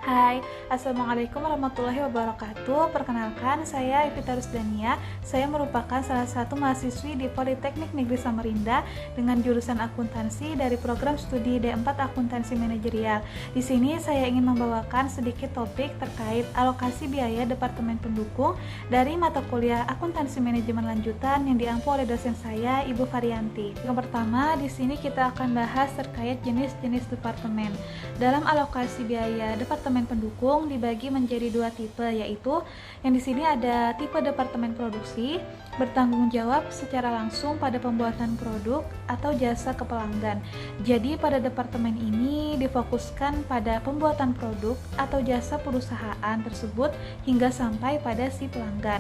Hai, Assalamualaikum warahmatullahi wabarakatuh. Perkenalkan, saya Evita Rusdania. Saya merupakan salah satu mahasiswi di Politeknik Negeri Samarinda dengan jurusan akuntansi dari program studi D4 Akuntansi Manajerial. Di sini saya ingin membawakan sedikit topik terkait alokasi biaya Departemen Pendukung dari mata kuliah Akuntansi Manajemen Lanjutan yang diampu oleh dosen saya, Ibu Varianti. Yang pertama, di sini kita akan bahas terkait jenis-jenis departemen. Dalam alokasi biaya Departemen Pendukung dibagi menjadi dua tipe, yaitu yang di sini ada tipe departemen produksi bertanggung jawab secara langsung pada pembuatan produk atau jasa ke pelanggan. Jadi pada departemen ini difokuskan pada pembuatan produk atau jasa perusahaan tersebut hingga sampai pada si pelanggan.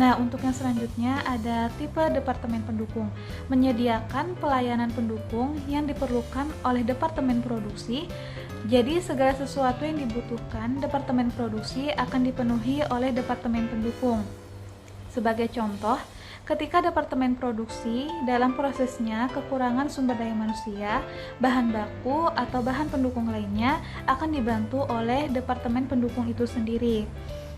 Nah, untuk yang selanjutnya ada tipe departemen pendukung, menyediakan pelayanan pendukung yang diperlukan oleh departemen produksi. Jadi segala sesuatu yang dibutuhkan departemen produksi akan dipenuhi oleh departemen pendukung. Sebagai contoh, ketika departemen produksi dalam prosesnya kekurangan sumber daya manusia, bahan baku atau bahan pendukung lainnya akan dibantu oleh departemen pendukung itu sendiri.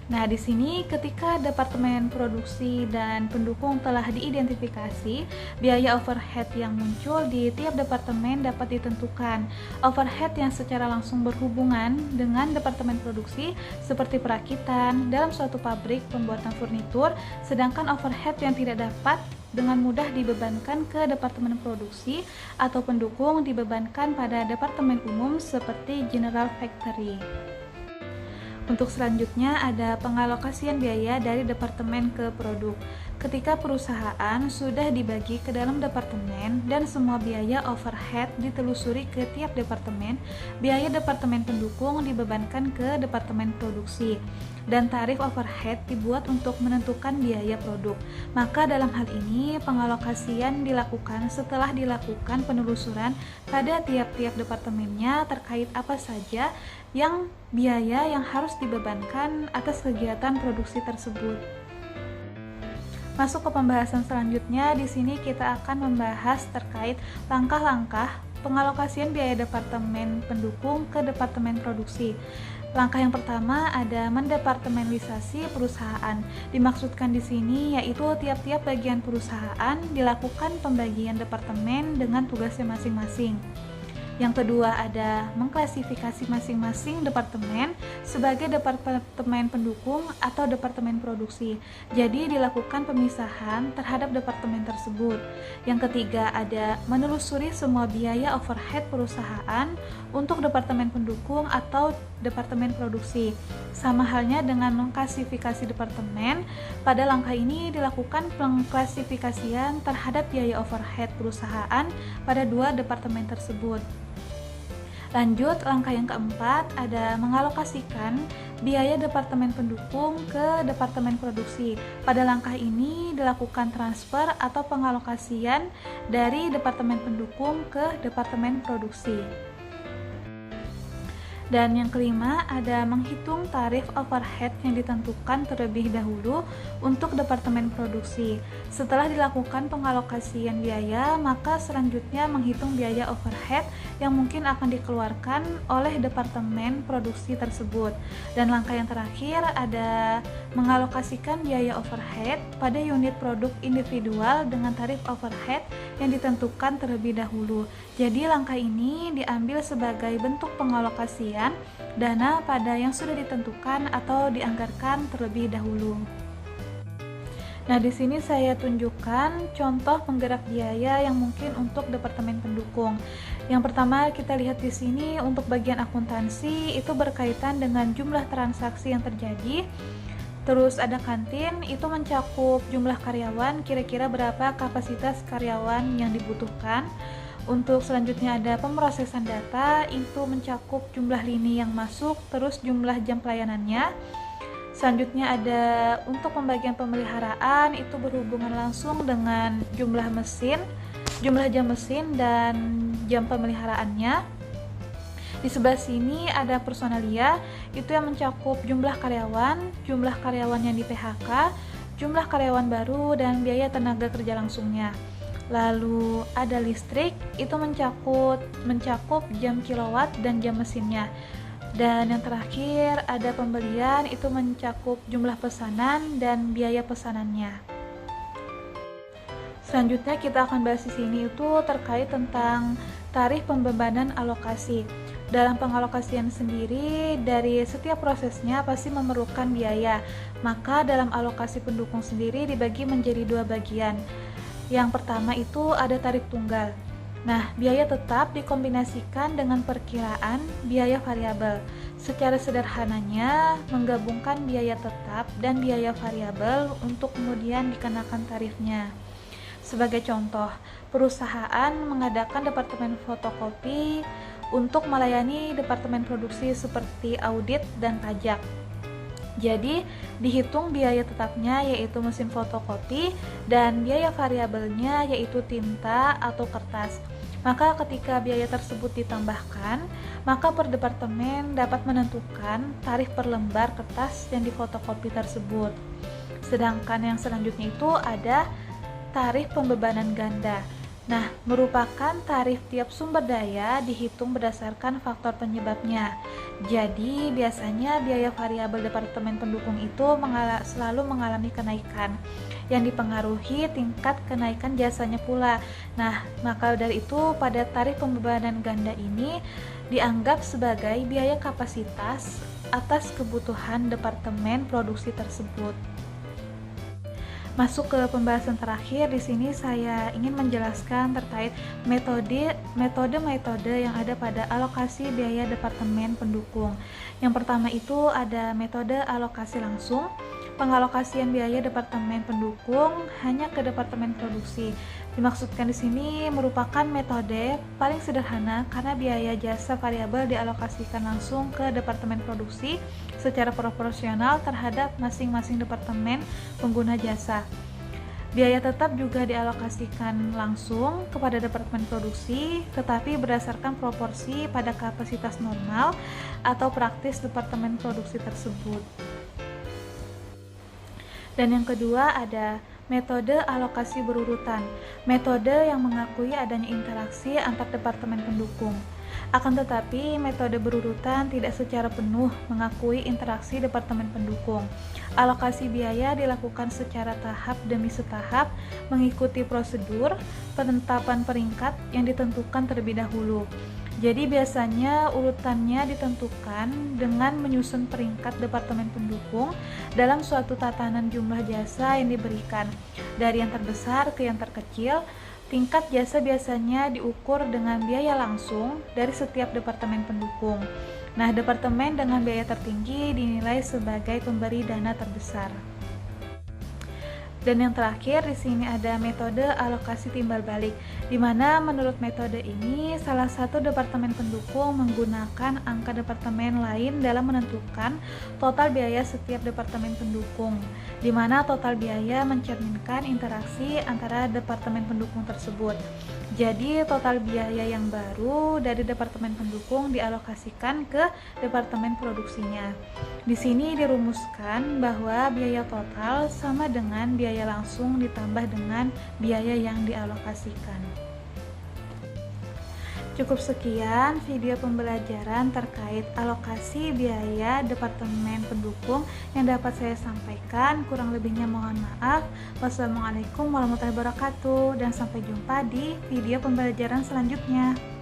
Nah, di sini ketika departemen produksi dan pendukung telah diidentifikasi, biaya overhead yang muncul di tiap departemen dapat ditentukan. Overhead yang secara langsung berhubungan dengan departemen produksi seperti perakitan dalam suatu pabrik pembuatan furnitur, sedangkan overhead yang tidak dapat dengan mudah dibebankan ke departemen produksi atau pendukung dibebankan pada departemen umum seperti general factory. Untuk selanjutnya ada pengalokasian biaya dari departemen ke produk. Ketika perusahaan sudah dibagi ke dalam departemen dan semua biaya overhead ditelusuri ke tiap departemen, biaya departemen pendukung dibebankan ke departemen produksi dan tarif overhead dibuat untuk menentukan biaya produk. Maka dalam hal ini pengalokasian dilakukan setelah dilakukan penelusuran pada tiap-tiap departemennya terkait apa saja yang biaya yang harus dibebankan atas kegiatan produksi tersebut. Masuk ke pembahasan selanjutnya, di sini kita akan membahas terkait langkah-langkah pengalokasian biaya departemen pendukung ke departemen produksi. Langkah yang pertama ada mendepartemenisasi perusahaan. Dimaksudkan di sini yaitu tiap-tiap bagian perusahaan dilakukan pembagian departemen dengan tugasnya masing-masing. Yang kedua ada mengklasifikasi masing-masing departemen sebagai departemen pendukung atau departemen produksi. Jadi dilakukan pemisahan terhadap departemen tersebut. Yang ketiga ada menelusuri semua biaya overhead perusahaan untuk departemen pendukung atau departemen produksi. Sama halnya dengan mengklasifikasi departemen, pada langkah ini dilakukan pengklasifikasian terhadap biaya overhead perusahaan pada dua departemen tersebut. Lanjut, langkah yang keempat ada mengalokasikan biaya departemen pendukung ke departemen produksi. Pada langkah ini dilakukan transfer atau pengalokasian dari departemen pendukung ke departemen produksi. Dan yang kelima ada menghitung tarif overhead yang ditentukan terlebih dahulu untuk departemen produksi. Setelah dilakukan pengalokasian biaya, maka selanjutnya menghitung biaya overhead yang mungkin akan dikeluarkan oleh departemen produksi tersebut. Dan langkah yang terakhir ada mengalokasikan biaya overhead pada unit produk individual dengan tarif overhead yang ditentukan terlebih dahulu. Jadi langkah ini diambil sebagai bentuk pengalokasian dana pada yang sudah ditentukan atau dianggarkan terlebih dahulu. Nah, di sini saya tunjukkan contoh penggerak biaya yang mungkin untuk departemen pendukung. Yang pertama kita lihat di sini untuk bagian akuntansi itu berkaitan dengan jumlah transaksi yang terjadi. Terus ada kantin, itu mencakup jumlah karyawan, kira-kira berapa kapasitas karyawan yang dibutuhkan. Untuk selanjutnya ada pemrosesan data, itu mencakup jumlah lini yang masuk, terus jumlah jam pelayanannya. Selanjutnya ada untuk pembagian pemeliharaan, itu berhubungan langsung dengan jumlah mesin, jumlah jam mesin, dan jam pemeliharaannya. Di sebelah sini ada personalia, itu yang mencakup jumlah karyawan yang di PHK, jumlah karyawan baru, dan biaya tenaga kerja langsungnya. Lalu ada listrik, itu mencakup jam kilowatt dan jam mesinnya. Dan yang terakhir ada pembelian, itu mencakup jumlah pesanan dan biaya pesanannya. Selanjutnya kita akan bahas di sini itu terkait tentang tarif pembebanan alokasi. Dalam pengalokasian sendiri, dari setiap prosesnya pasti memerlukan biaya. Maka dalam alokasi pendukung sendiri dibagi menjadi dua bagian. Yang pertama itu ada tarif tunggal. Nah, biaya tetap dikombinasikan dengan perkiraan biaya variabel. Secara sederhananya, menggabungkan biaya tetap dan biaya variabel untuk kemudian dikenakan tarifnya. Sebagai contoh, perusahaan mengadakan departemen fotokopi untuk melayani departemen produksi seperti audit dan pajak. Jadi, dihitung biaya tetapnya yaitu mesin fotokopi dan biaya variabelnya yaitu tinta atau kertas. Maka ketika biaya tersebut ditambahkan, maka per departemen dapat menentukan tarif per lembar kertas yang difotokopi tersebut. Sedangkan yang selanjutnya itu ada tarif pembebanan ganda. Nah, merupakan tarif tiap sumber daya dihitung berdasarkan faktor penyebabnya. Jadi, biasanya biaya variabel departemen pendukung itu selalu mengalami kenaikan yang dipengaruhi tingkat kenaikan jasanya pula. Nah, maka dari itu pada tarif pembebanan ganda ini dianggap sebagai biaya kapasitas atas kebutuhan departemen produksi tersebut. Masuk ke pembahasan terakhir, di sini saya ingin menjelaskan terkait metode yang ada pada alokasi biaya departemen pendukung. Yang pertama itu ada metode alokasi langsung. Pengalokasian biaya departemen pendukung hanya ke departemen produksi. Dimaksudkan di sini merupakan metode paling sederhana karena biaya jasa variabel dialokasikan langsung ke departemen produksi secara proporsional terhadap masing-masing departemen pengguna jasa. Biaya tetap juga dialokasikan langsung kepada departemen produksi, tetapi berdasarkan proporsi pada kapasitas normal atau praktis departemen produksi tersebut. Dan yang kedua ada metode alokasi berurutan, metode yang mengakui adanya interaksi antar departemen pendukung. Akan tetapi, metode berurutan tidak secara penuh mengakui interaksi departemen pendukung. Alokasi biaya dilakukan secara tahap demi setahap, mengikuti prosedur penetapan peringkat yang ditentukan terlebih dahulu. Jadi biasanya urutannya ditentukan dengan menyusun peringkat departemen pendukung dalam suatu tatanan jumlah jasa yang diberikan. Dari yang terbesar ke yang terkecil, tingkat jasa biasanya diukur dengan biaya langsung dari setiap departemen pendukung. Nah, departemen dengan biaya tertinggi dinilai sebagai pemberi dana terbesar. Dan yang terakhir di sini ada metode alokasi timbal balik, di mana menurut metode ini salah satu departemen pendukung menggunakan angka departemen lain dalam menentukan total biaya setiap departemen pendukung, di mana total biaya mencerminkan interaksi antara departemen pendukung tersebut. Jadi total biaya yang baru dari departemen pendukung dialokasikan ke departemen produksinya. Di sini dirumuskan bahwa biaya total sama dengan biaya langsung ditambah dengan biaya yang dialokasikan. Cukup sekian video pembelajaran terkait alokasi biaya departemen pendukung yang dapat saya sampaikan. Kurang lebihnya mohon maaf. Wassalamualaikum warahmatullahi wabarakatuh dan sampai jumpa di video pembelajaran selanjutnya.